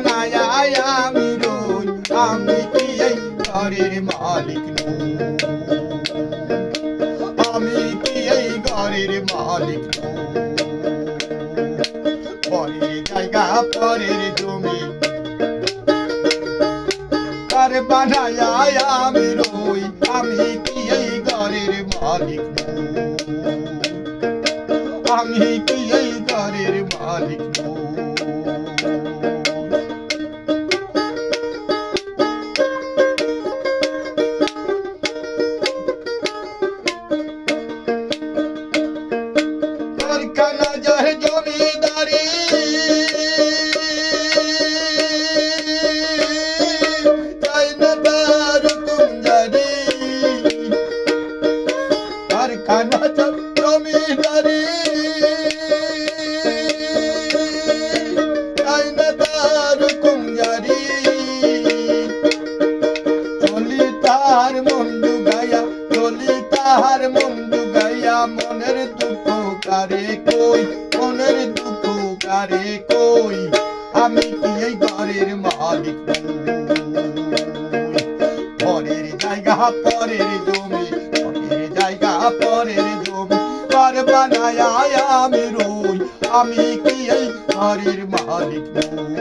বানায় আমি রই, আমি কি এই ঘরের মালিক নই? আমি কি এই ঘরের মালিক নই? পরের জায়গা পরের জমি ঘর বানায় আমি রই, আমি কি এই ঘরের মালিক নই? আমি কি এই ঘরের মালিক নই? কারখানা যার জমিদারি চাই না তার কুঞ্জারি, কারখানা যার জমিদারি চাই না তার কুঞ্জারি, চলি তার মন্দ গায়া, চলি তার মন্দ গায়া, মনের দুঃখ কারে কই, মনের দুঃখ কারে কই, আমি কি এই ঘরের মালিক নই? পরের জায়গা পরের জমি, পরের জায়গা পরের জমি ঘর বানায় আমি রই, আমি কি এই ঘরের মালিক নই?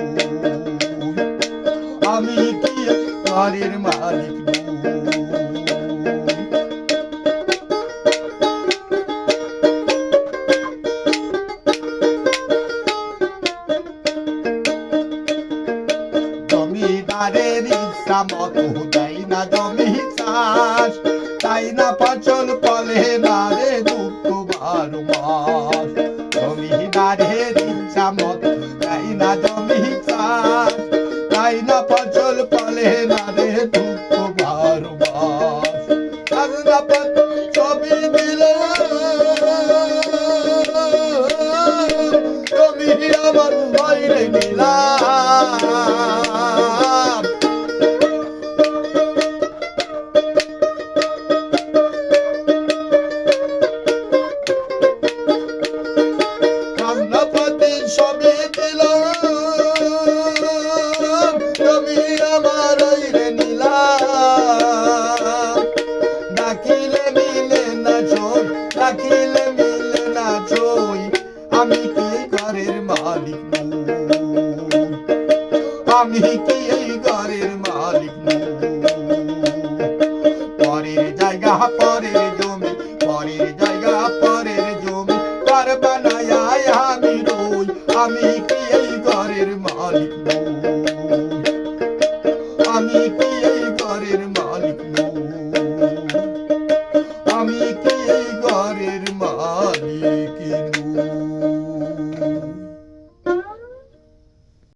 আমি কি এই ঘরের মালিক নই? জমিদারের ইচ্ছা মতো দেয় না জমি চাষ, তাই না ফসল ফলে না রে দুঃখ 12 মাস। জমিদারের ইচ্ছা মতো দেয় না জমি চাষ, তাই না ফসল ফলে না রে দুঃখ 12 মাস। কাগজপত্র ছবি দিল জমি আমার বাইরে নিলাম, কাগজপত্র ছবি দিল জমি আমার বাইরে নিলাম, ডাকিলে মিলে না ছই, ডাকিলে মিলে না ছই, আমি কি ঘরের মালিক নই? আমি কি এই ঘরের মালিক নই? পরের জায়গা পরের জমি, পরের জায়গা পরের জমি ঘর বানায় আমি রই, আমি কি এই ঘরের মালিক নই? আমি